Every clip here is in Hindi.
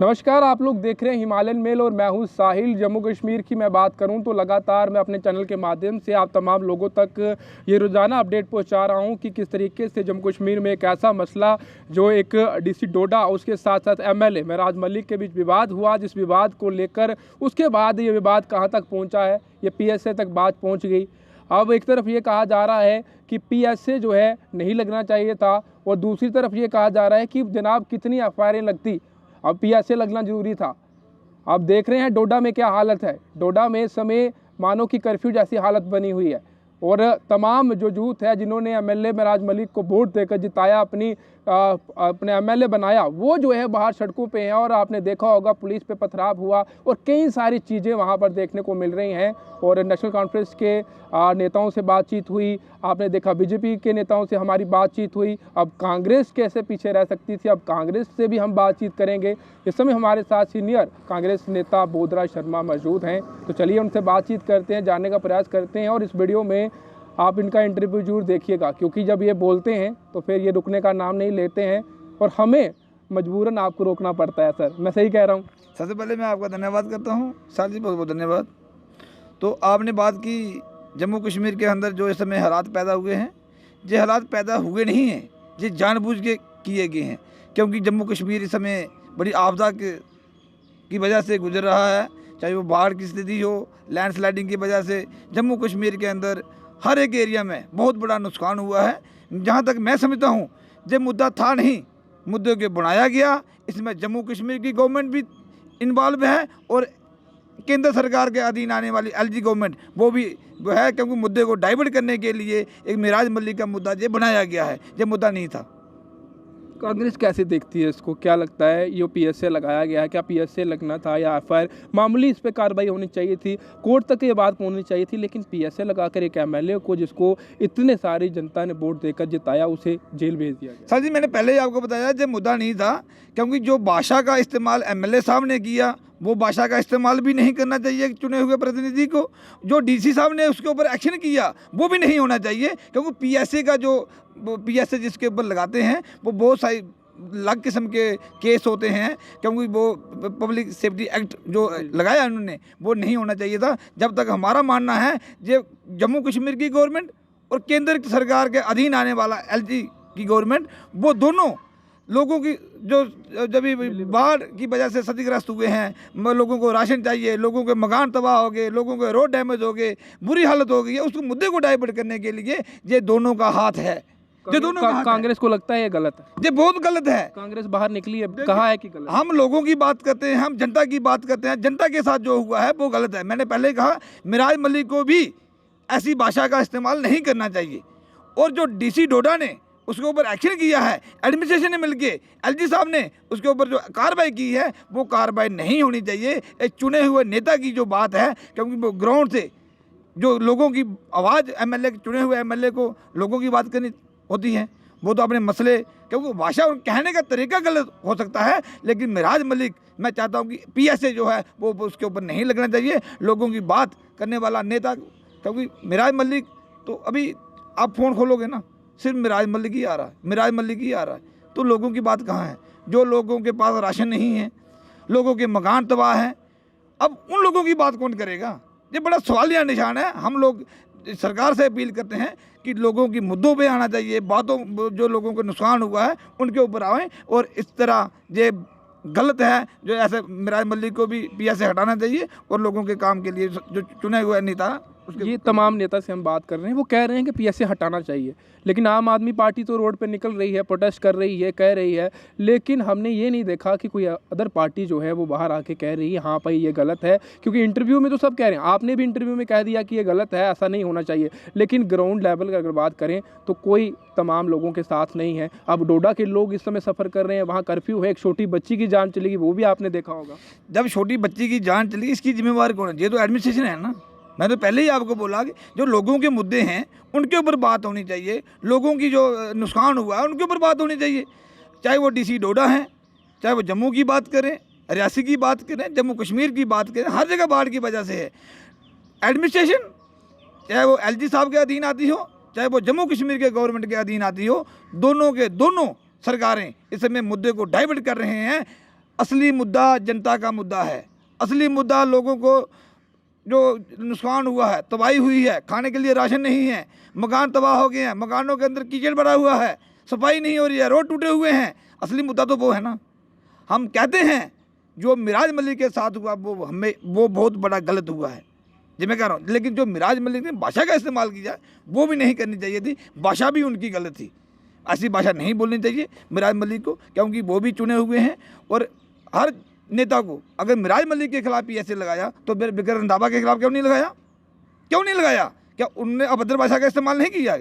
नमस्कार, आप लोग देख रहे हैं हिमालयन मेल और मैं हूं साहिल। जम्मू कश्मीर की मैं बात करूं तो लगातार मैं अपने चैनल के माध्यम से आप तमाम लोगों तक ये रोज़ाना अपडेट पहुंचा रहा हूं कि किस तरीके से जम्मू कश्मीर में एक ऐसा मसला जो एक डीसी डोडा उसके साथ साथ एमएलए महराज मलिक के बीच विवाद हुआ, जिस विवाद को लेकर उसके बाद ये विवाद कहां तक पहुँचा है, ये पीएसए तक बात पहुँच गई। अब एक तरफ ये कहा जा रहा है कि पीएसए जो है नहीं लगना चाहिए था और दूसरी तरफ ये कहा जा रहा है कि जनाब कितनी एफआईआरें लगती, अब पीएसए लगना जरूरी था। आप देख रहे हैं डोडा में क्या हालत है। डोडा में इस समय मानो की कर्फ्यू जैसी हालत बनी हुई है और तमाम जो यूथ है जिन्होंने एमएलए महराज मलिक को वोट देकर जिताया, अपने एमएलए बनाया, वो जो है बाहर सड़कों पे हैं और आपने देखा होगा पुलिस पे पथराव हुआ और कई सारी चीज़ें वहाँ पर देखने को मिल रही हैं। और नेशनल कॉन्फ्रेंस के नेताओं से बातचीत हुई, आपने देखा बीजेपी के नेताओं से हमारी बातचीत हुई। अब कांग्रेस कैसे पीछे रह सकती थी, अब कांग्रेस से भी हम बातचीत करेंगे। इस समय हमारे साथ सीनियर कांग्रेस नेता बोधराज शर्मा मौजूद हैं, तो चलिए उनसे बातचीत करते हैं, जानने का प्रयास करते हैं। और इस वीडियो में आप इनका इंटरव्यू जरूर देखिएगा, क्योंकि जब ये बोलते हैं तो फिर ये रुकने का नाम नहीं लेते हैं और हमें मजबूरन आपको रोकना पड़ता है। सर, मैं सही कह रहा हूँ? सबसे पहले मैं आपका धन्यवाद करता हूँ सर जी, बहुत बहुत धन्यवाद। तो आपने बात की जम्मू कश्मीर के अंदर जो इस समय हालात पैदा हुए हैं, ये हालात पैदा हुए नहीं हैं, ये जानबूझ के किए गए हैं। क्योंकि जम्मू कश्मीर इस समय बड़ी आपदा की वजह से गुजर रहा है, चाहे वो बाढ़ की स्थिति हो, लैंडस्लाइडिंग की वजह से जम्मू कश्मीर के अंदर हर एक एरिया में बहुत बड़ा नुकसान हुआ है। जहाँ तक मैं समझता हूँ ये मुद्दा था नहीं, मुद्दे को बनाया गया। इसमें जम्मू कश्मीर की गवर्नमेंट भी इन्वॉल्व है और केंद्र सरकार के अधीन आने वाली एलजी गवर्नमेंट वो भी है, क्योंकि मुद्दे को डाइवर्ट करने के लिए एक महराज मलिक का मुद्दा ये बनाया गया है, ये मुद्दा नहीं था। कांग्रेस कैसे देखती है इसको? क्या लगता है ये पीएसए लगाया गया है, क्या पीएसए लगना था या एफआईआर मामूली इस पर कार्रवाई होनी चाहिए थी, कोर्ट तक ये बात पहुंचनी चाहिए थी, लेकिन पीएसए लगाकर एक एमएलए को जिसको इतने सारी जनता ने वोट देकर जिताया उसे जेल भेज दिया गया? सर जी, मैंने पहले ही आपको बताया ये मुद्दा नहीं था, क्योंकि जो भाषा का इस्तेमाल एमएलए साहब ने किया वो भाषा का इस्तेमाल भी नहीं करना चाहिए चुने हुए प्रतिनिधि को। जो डीसी साहब ने उसके ऊपर एक्शन किया वो भी नहीं होना चाहिए, क्योंकि पीएसए का जो पीएसए जिसके ऊपर लगाते हैं वो बहुत सारी अलग किस्म के केस होते हैं, क्योंकि वो पब्लिक सेफ्टी एक्ट जो लगाया उन्होंने वो नहीं होना चाहिए था। जब तक हमारा मानना है ये जम्मू कश्मीर की गवर्नमेंट और केंद्र सरकार के अधीन आने वाला एलजी की गवर्नमेंट, वो दोनों लोगों की जो जब बाढ़ की वजह से क्षतिग्रस्त हुए हैं, लोगों को राशन चाहिए, लोगों के मकान तबाह हो गए, लोगों के रोड डैमेज हो गए, बुरी हालत हो गई है, उसको मुद्दे को डाइवर्ट करने के लिए ये दोनों का हाथ है। ये दोनों कांग्रेस को लगता है ये गलत है? ये बहुत गलत है। कांग्रेस बाहर निकली है, कहा है कि गलत। हम लोगों की बात करते हैं, हम जनता की बात करते हैं, जनता के साथ जो हुआ है वो गलत है। मैंने पहले कहा महराज मलिक को भी ऐसी भाषा का इस्तेमाल नहीं करना चाहिए। और जो डीसी डोडा ने उसके ऊपर एक्शन किया है, एडमिनिस्ट्रेशन ने मिलकर एलजी साहब ने उसके ऊपर जो कार्रवाई की है वो कार्रवाई नहीं होनी चाहिए। एक चुने हुए नेता की जो बात है, क्योंकि वो ग्राउंड से जो लोगों की आवाज़, एमएलए चुने हुए एमएलए को लोगों की बात करनी होती है, वो तो अपने मसले, क्योंकि भाषा कहने का तरीका गलत हो सकता है, लेकिन महराज मलिक मैं चाहता हूँ कि पीएसए जो है वो उसके ऊपर नहीं लगना चाहिए, लोगों की बात करने वाला नेता। क्योंकि महराज मलिक तो अभी आप फ़ोन खोलोगे ना, सिर्फ महराज मलिक ही आ रहा है, महराज मलिक ही आ रहा है, तो लोगों की बात कहाँ है? जो लोगों के पास राशन नहीं है, लोगों के मकान तबाह हैं, अब उन लोगों की बात कौन करेगा? ये बड़ा सवालिया निशान है। हम लोग सरकार से अपील करते हैं कि लोगों की मुद्दों पे आना चाहिए, बातों जो लोगों को नुकसान हुआ है उनके ऊपर आएँ। और इस तरह ये गलत है, जो ऐसे महराज मलिक को भी पीएसए हटाना चाहिए और लोगों के काम के लिए जो चुने हुए नेता, ये तमाम नेता से हम बात कर रहे हैं, वो कह रहे हैं कि पीएसए हटाना चाहिए, लेकिन आम आदमी पार्टी तो रोड पे निकल रही है, प्रोटेस्ट कर रही है, कह रही है, लेकिन हमने ये नहीं देखा कि कोई अदर पार्टी जो है वो बाहर आके कह रही है हाँ भाई ये गलत है। क्योंकि इंटरव्यू में तो सब कह रहे हैं, आपने भी इंटरव्यू में कह दिया कि ये गलत है, ऐसा नहीं होना चाहिए, लेकिन ग्राउंड लेवल की अगर बात करें तो कोई तमाम लोगों के साथ नहीं है। अब डोडा के लोग इस समय सफ़र कर रहे हैं, वहाँ कर्फ्यू है, एक छोटी बच्ची की जान चलेगी, वो भी आपने देखा होगा। जब छोटी बच्ची की जान चली, इसकी जिम्मेवार कौन है? ये तो एडमिनिस्ट्रेशन है ना। मैं तो पहले ही आपको बोला कि जो लोगों के मुद्दे हैं उनके ऊपर बात होनी चाहिए, लोगों की जो नुकसान हुआ है उनके ऊपर बात होनी चाहिए। चाहे वो डीसी डोडा हैं, चाहे वो जम्मू की बात करें, रियासी की बात करें, जम्मू कश्मीर की बात करें, हर जगह बाढ़ की वजह से है। एडमिनिस्ट्रेशन चाहे वो एलजी साहब के अधीन आती हो, चाहे वो जम्मू कश्मीर के गवर्नमेंट के अधीन आती हो, दोनों के दोनों सरकारें इस समय मुद्दे को डाइवर्ट कर रहे हैं असली मुद्दा जनता का मुद्दा है। असली मुद्दा लोगों को जो नुकसान हुआ है, तबाही हुई है, खाने के लिए राशन नहीं है, मकान तबाह हो गए हैं, मकानों के अंदर कीचड़ भरा हुआ है, सफाई नहीं हो रही है, रोड टूटे हुए हैं। असली मुद्दा तो वो है ना। हम कहते हैं जो मिराज मलिक के साथ हुआ वो बहुत बड़ा गलत हुआ है, जी मैं कह रहा हूँ। लेकिन जो मिराज मलिक ने भाषा का इस्तेमाल किया वो भी नहीं करनी चाहिए थी, भाषा भी उनकी गलत थी। ऐसी भाषा नहीं बोलनी चाहिए मिराज मलिक को, क्योंकि वो भी चुने हुए हैं। और हर नेता को अगर मिराज मलिक के खिलाफ ही ऐसे लगाया तो फिर बिक्रम रंधावा के खिलाफ क्यों नहीं लगाया? क्यों नहीं लगाया? क्या उनने अभद्र भाषा का इस्तेमाल नहीं किया?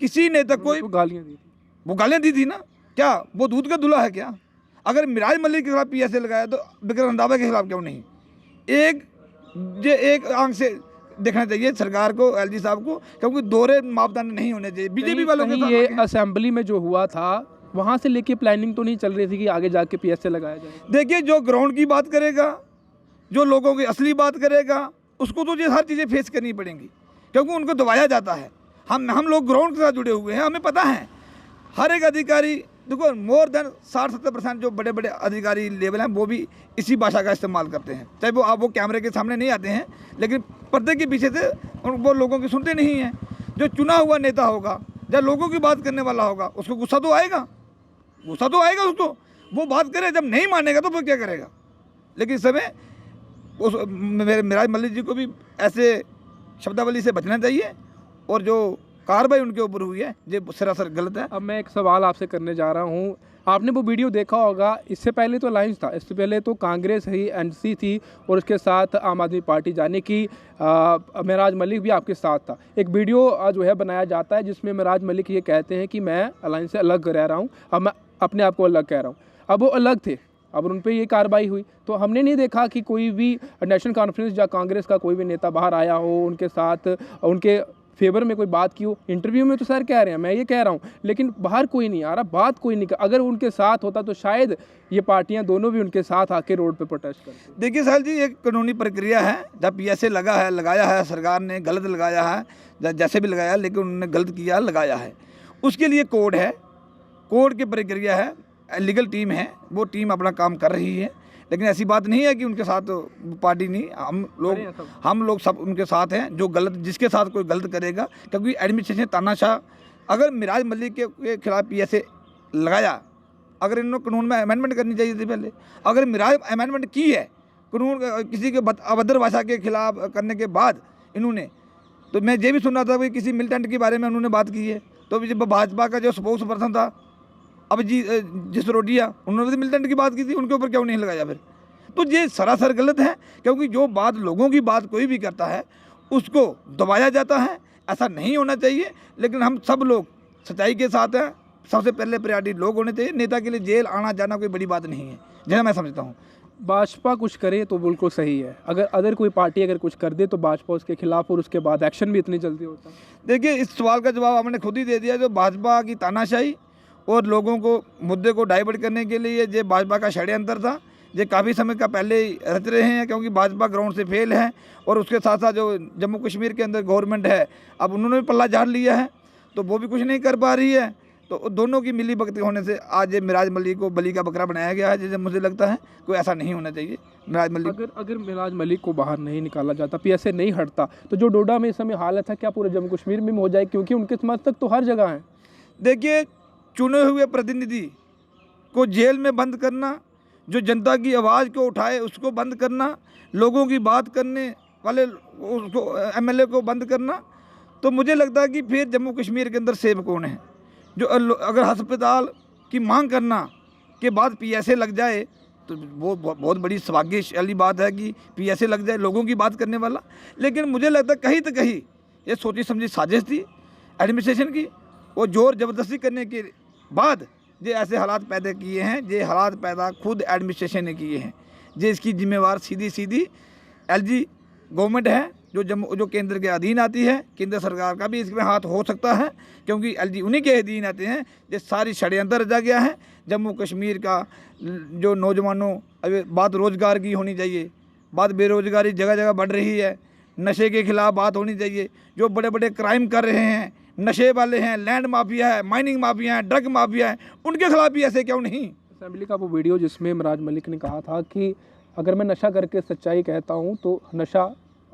किसी नेता को गालियाँ दी, वो गालियाँ दी थी ना, क्या वो दूध का दूल्हा है क्या? अगर मिराज मलिक के खिलाफ पीएसए लगाया तो बिक्रम रंधावा के खिलाफ क्यों नहीं? एक आंख से देखना चाहिए सरकार को, एलजी साहब को, क्योंकि दोहरे मापदंड नहीं होने चाहिए बीजेपी वालों के साथ। ये असेंबली में जो हुआ था वहाँ से लेके प्लानिंग तो नहीं चल रही थी कि आगे जाके पीएसए लगाया जाए? देखिए, जो ग्राउंड की बात करेगा, जो लोगों की असली बात करेगा, उसको तो ये हर चीज़ें फेस करनी पड़ेंगी, क्योंकि उनको दबाया जाता है। हम लोग ग्राउंड के साथ जुड़े हुए हैं, हमें पता है हर एक अधिकारी, देखो मोर देन 60-70% जो बड़े बड़े अधिकारी लेवल हैं वो भी इसी भाषा का इस्तेमाल करते हैं। चाहे वो कैमरे के सामने नहीं आते हैं, लेकिन पर्दे के पीछे से वो लोगों की सुनते नहीं हैं। जो चुना हुआ नेता होगा या लोगों की बात करने वाला होगा, उसको गुस्सा तो आएगा, उसको, वो बात करे। जब नहीं मानेगा तो वो क्या करेगा? लेकिन इस समय मिराज मलिक जी को भी ऐसे शब्दावली से बचना चाहिए, और जो कार्रवाई उनके ऊपर हुई है ये सरासर गलत है। अब मैं एक सवाल आपसे करने जा रहा हूँ। आपने वो वीडियो देखा होगा, इससे पहले तो अलायंस था, इससे पहले तो कांग्रेस ही एनसी थी और उसके साथ आम आदमी पार्टी, जाने की मिराज मलिक भी आपके साथ था। एक वीडियो जो है बनाया जाता है जिसमें मिराज मलिक ये कहते हैं कि मैं अलायंस से अलग रह रहा हूँ, अब मैं अपने आप को अलग कह रहा हूँ। अब वो अलग थे, अब उन पर ये कार्रवाई हुई, तो हमने नहीं देखा कि कोई भी नेशनल कॉन्फ्रेंस या कांग्रेस का कोई भी नेता बाहर आया हो, उनके साथ उनके फेवर में कोई बात की हो। इंटरव्यू में तो सर कह रहे हैं, मैं ये कह रहा हूँ, लेकिन बाहर कोई नहीं आ रहा, बात कोई नहीं कर। अगर उनके साथ होता तो शायद ये पार्टियां दोनों भी उनके साथ आके रोड पे प्रोटेस्ट करती। देखिए साहब जी, एक कानूनी प्रक्रिया है। जब पीएसए लगाया है सरकार ने, गलत लगाया है, जैसे भी लगाया, लेकिन उन्होंने गलत किया, लगाया है, उसके लिए कोड है, कोड की प्रक्रिया है, लीगल टीम है, वो टीम अपना काम कर रही है। लेकिन ऐसी बात नहीं है कि उनके साथ पार्टी नहीं, हम लोग सब उनके साथ हैं। जो गलत, जिसके साथ कोई गलत करेगा, क्योंकि एडमिनिस्ट्रेशन तानाशाह, अगर मिराज मलिक के खिलाफ पीएसए लगाया, अगर इन्होंने कानून में अमेंडमेंट करनी चाहिए थी पहले। अगर मिराज अमेंडमेंट की है कानून किसी के अभद्र भाषा के खिलाफ करने के बाद इन्होंने, तो मैं ये भी सुन रहा था कि किसी मिलिटेंट के बारे में उन्होंने बात की है, तो जब भाजपा का जो स्पोक्स पर्सन था अब जिस रोडिया, उन्होंने भी मिलिटेंट की बात की थी, उनके ऊपर क्यों नहीं लगाया फिर? तो ये सरासर गलत है, क्योंकि जो बात लोगों की बात कोई भी करता है उसको दबाया जाता है, ऐसा नहीं होना चाहिए। लेकिन हम सब लोग सच्चाई के साथ हैं, सबसे पहले प्रायोरिटी लोग होने चाहिए। नेता के लिए जेल आना जाना कोई बड़ी बात नहीं है, जैसा मैं समझता हूँ। भाजपा कुछ करे तो बिल्कुल सही है, अगर अदर कोई पार्टी अगर कुछ कर दे तो भाजपा उसके खिलाफ, और उसके बाद एक्शन भी इतनी जल्दी होता है। देखिए, इस सवाल का जवाब आपने खुद ही दे दिया। जो भाजपा की तानाशाही और लोगों को मुद्दे को डाइवर्ट करने के लिए ये भाजपा का षड्यंत्र था, ये काफ़ी समय का पहले ही रच रहे हैं, क्योंकि भाजपा ग्राउंड से फेल है। और उसके साथ साथ जो जम्मू कश्मीर के अंदर गवर्नमेंट है, अब उन्होंने भी पल्ला झाड़ लिया है, तो वो भी कुछ नहीं कर पा रही है। तो दोनों की मिली भगती होने से आज ये मिराज मलिक को बलि का बकरा बनाया गया है, जैसे मुझे लगता है कोई ऐसा नहीं होना चाहिए। मिराज मलिक, अगर मिराज मलिक को बाहर नहीं निकाला जाता, पीएसए नहीं हटता, तो जो डोडा में इस समय हालत है क्या पूरे जम्मू कश्मीर में हो जाए? क्योंकि उनके समर्थक तो हर जगह हैं। देखिए, चुने हुए प्रतिनिधि को जेल में बंद करना, जो जनता की आवाज़ को उठाए उसको बंद करना, लोगों की बात करने वाले उसको एमएलए को बंद करना, तो मुझे लगता है कि फिर जम्मू कश्मीर के अंदर सेफ कौन है? जो अगर अस्पताल की मांग करना के बाद पीएसए लग जाए तो वो बहुत बड़ी सौभाग्यशाली बात है कि पीएसए लग जाए लोगों की बात करने वाला। लेकिन मुझे लगता है कहीं तो कहीं ये सोची समझी साजिश थी एडमिनिस्ट्रेशन की, वो जोर ज़बरदस्ती करने के बाद ये ऐसे हालात पैदा किए हैं। ये हालात पैदा खुद एडमिनिस्ट्रेशन ने किए हैं। ये इसकी जिम्मेवार सीधी एलजी गवर्नमेंट है, जो केंद्र के अधीन आती है। केंद्र सरकार का भी इसमें हाथ हो सकता है, क्योंकि एलजी उन्हीं के अधीन आते हैं। ये सारी षड्यंत्र रचा गया है। जम्मू कश्मीर का जो नौजवानों, अभी बात रोज़गार की होनी चाहिए, बात बेरोज़गारी जगह जगह बढ़ रही है, नशे के खिलाफ बात होनी चाहिए। जो बड़े बड़े क्राइम कर रहे हैं, नशे वाले हैं, लैंड माफिया है, माइनिंग माफिया है, ड्रग माफिया है, उनके खिलाफ भी ऐसे क्यों नहीं? असेंबली का वो वीडियो जिसमें मिराज मलिक ने कहा था कि अगर मैं नशा करके सच्चाई कहता हूँ तो नशा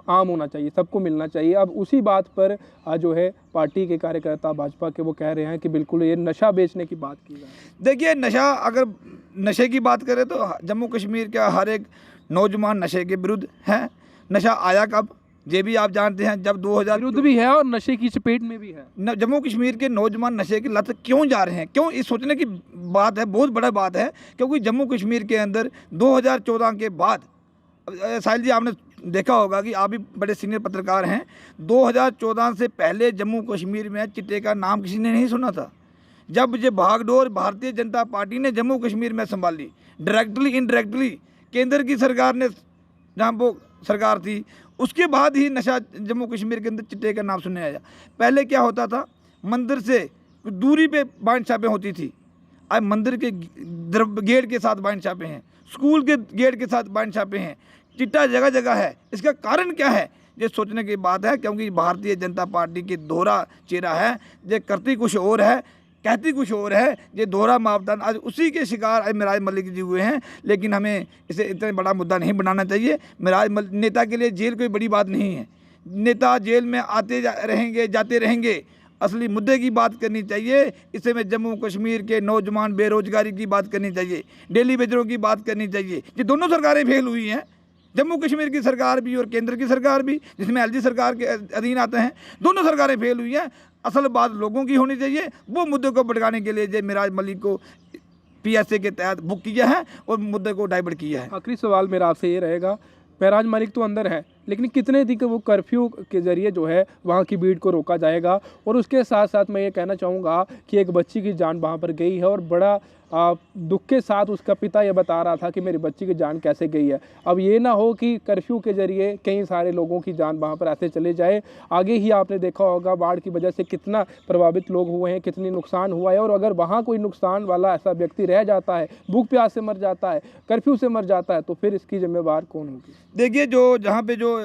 आम होना चाहिए, सबको मिलना चाहिए। अब उसी बात पर आज जो है पार्टी के कार्यकर्ता भाजपा के वो कह रहे हैं कि बिल्कुल ये नशा बेचने की बात की जाए। देखिए, नशा, अगर नशे की बात करें तो जम्मू कश्मीर का हर एक नौजवान नशे के विरुद्ध है। नशा आया कब, ये भी आप जानते हैं, जब 2000 विरुद्ध भी है और नशे की चपेट में भी है। जम्मू कश्मीर के नौजवान नशे की लत क्यों जा रहे हैं, क्यों, इस सोचने की बात है, बहुत बड़ा बात है। क्योंकि जम्मू कश्मीर के अंदर 2014 के बाद, साहिल जी आपने देखा होगा कि आप भी बड़े सीनियर पत्रकार हैं, 2014 से पहले जम्मू कश्मीर में चिट्टे का नाम किसी ने नहीं सुना था। जब ये भागडोर भारतीय जनता पार्टी ने जम्मू कश्मीर में संभाली, डायरेक्टली इनडायरेक्टली केंद्र की सरकार ने, जहाँ वो सरकार थी, उसके बाद ही नशा जम्मू कश्मीर के अंदर चिट्टे का नाम सुनने आया। पहले क्या होता था, मंदिर से दूरी पे बाइंड छापें होती थी, अब मंदिर के गेट के साथ बाइंड छापें हैं, स्कूल के गेट के साथ बाइंड छापें हैं, चिट्टा जगह जगह है। इसका कारण क्या है, ये सोचने की बात है। क्योंकि भारतीय जनता पार्टी की दोहरा चेहरा है, ये करती कुछ और है, कहती कुछ और है। ये दोहरा मापदंड आज उसी के शिकार मिराज मलिक जी हुए हैं। लेकिन हमें इसे इतना बड़ा मुद्दा नहीं बनाना चाहिए। नेता के लिए जेल कोई बड़ी बात नहीं है, नेता जेल में आते रहेंगे, जाते रहेंगे। असली मुद्दे की बात करनी चाहिए। इसे में जम्मू कश्मीर के नौजवान बेरोजगारी की बात करनी चाहिए, डेली वेजरों की बात करनी चाहिए। ये दोनों सरकारें फेल हुई हैं, जम्मू कश्मीर की सरकार भी और केंद्र की सरकार भी, जिसमें एलजी सरकार के अधीन आते हैं, दोनों सरकारें फेल हुई हैं। असल बात लोगों की होनी चाहिए। वो मुद्दे को भटकाने के लिए मिराज मलिक को पीएसए के तहत बुक किया है और मुद्दे को डाइवर्ट किया है। आखिरी सवाल मेरा आपसे ये रहेगा, मिराज मलिक तो अंदर है, लेकिन कितने दिन वो कर्फ्यू के ज़रिए जो है वहाँ की भीड़ को रोका जाएगा? और उसके साथ साथ मैं ये कहना चाहूँगा कि एक बच्ची की जान वहाँ पर गई है और बड़ा दुख के साथ उसका पिता ये बता रहा था कि मेरी बच्ची की जान कैसे गई है। अब ये ना हो कि कर्फ्यू के ज़रिए कई सारे लोगों की जान वहाँ पर ऐसे चले जाए। आगे ही आपने देखा होगा बाढ़ की वजह से कितना प्रभावित लोग हुए हैं, कितनी नुकसान हुआ है। और अगर वहाँ कोई नुकसान वाला ऐसा व्यक्ति रह जाता है, भूख प्यास से मर जाता है, कर्फ्यू से मर जाता है, तो फिर इसकी जिम्मेवार कौन होगी? देखिए, जो जहाँ पे जो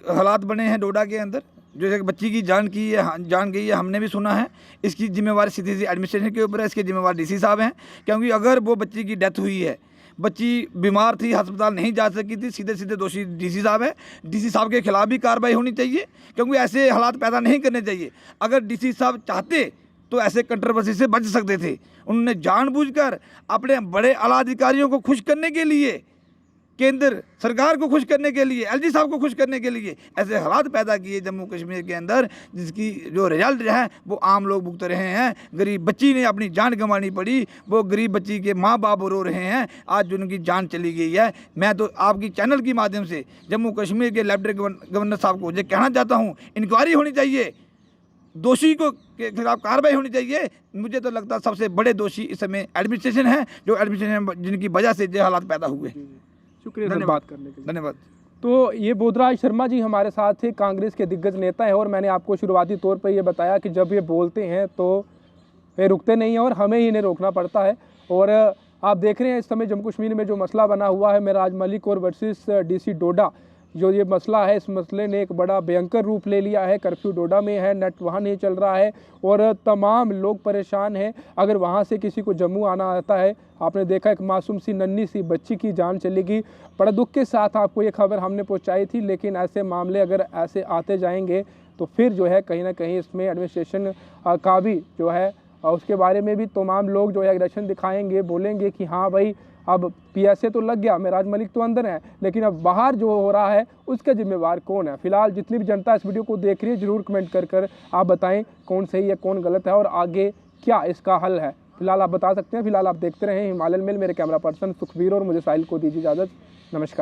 हालात बने हैं डोडा के अंदर, जो एक बच्ची की जान गई है, हमने भी सुना है। इसकी जिम्मेवारी सीधी सी एडमिनिस्ट्रेशन के ऊपर है, इसके जिम्मेवार डीसी साहब हैं। क्योंकि अगर वो बच्ची की डेथ हुई है, बच्ची बीमार थी, अस्पताल नहीं जा सकी थी, सीधे सीधे दोषी डीसी साहब है। डीसी साहब के खिलाफ भी कार्रवाई होनी चाहिए, क्योंकि ऐसे हालात पैदा नहीं करने चाहिए। अगर डीसी साहब चाहते तो ऐसे कंट्रोवर्सी से बच सकते थे। उन्होंने जानबूझकर अपने बड़े आला अधिकारियों को खुश करने के लिए, केंद्र सरकार को खुश करने के लिए, एलजी साहब को खुश करने के लिए ऐसे हालात पैदा किए जम्मू कश्मीर के अंदर, जिसकी जो रिजल्ट है वो आम लोग भुगत रहे हैं। गरीब बच्ची ने अपनी जान गंवानी पड़ी, वो गरीब बच्ची के माँ बाप रो रहे हैं, आज उनकी जान चली गई है। मैं तो आपकी चैनल के माध्यम से जम्मू कश्मीर के लेफ्टिनेंट गवर्नर साहब को ये कहना चाहता हूँ, इंक्वायरी होनी चाहिए, दोषी को के खिलाफ कार्रवाई होनी चाहिए। मुझे तो लगता है सबसे बड़े दोषी इस समय एडमिनिस्ट्रेशन है, जो एडमिनिस्ट्रेशन जिनकी वजह से ये हालात पैदा हुए। शुक्रिया सर बात करने के लिए। धन्यवाद। तो ये बोधराज शर्मा जी हमारे साथ थे, कांग्रेस के दिग्गज नेता हैं। और मैंने आपको शुरुआती तौर पर ये बताया कि जब ये बोलते हैं तो ये रुकते नहीं हैं और हमें ही इन्हें रोकना पड़ता है। और आप देख रहे हैं इस समय जम्मू कश्मीर में जो मसला बना हुआ है मिराज मलिक और वर्सेस डीसी डोडा, जो ये मसला है, इस मसले ने एक बड़ा भयंकर रूप ले लिया है। कर्फ्यू डोडा में है, नेट वहाँ नहीं चल रहा है और तमाम लोग परेशान हैं। अगर वहाँ से किसी को जम्मू आना आता है, आपने देखा एक मासूम सी नन्ही सी बच्ची की जान चलेगी। बड़ा दुख के साथ आपको ये खबर हमने पहुँचाई थी। लेकिन ऐसे मामले अगर ऐसे आते जाएंगे तो फिर जो है कहीं ना कहीं इसमें एडमिनिस्ट्रेशन का भी जो है उसके बारे में भी तमाम लोग जो है एग्रेशन दिखाएंगे, बोलेंगे कि हाँ भाई अब पीएसए तो लग गया, मिराज मलिक तो अंदर है, लेकिन अब बाहर जो हो रहा है उसका जिम्मेवार कौन है? फिलहाल जितनी भी जनता इस वीडियो को देख रही है जरूर कमेंट कर आप बताएं कौन सही है कौन गलत है और आगे क्या इसका हल है। फिलहाल आप बता सकते हैं। फिलहाल आप देखते रहें हिमालयन मेल। मेरे कैमरा पर्सन सुखवीर और मुझे साहिल को दीजिए इजाज़त। नमस्कार।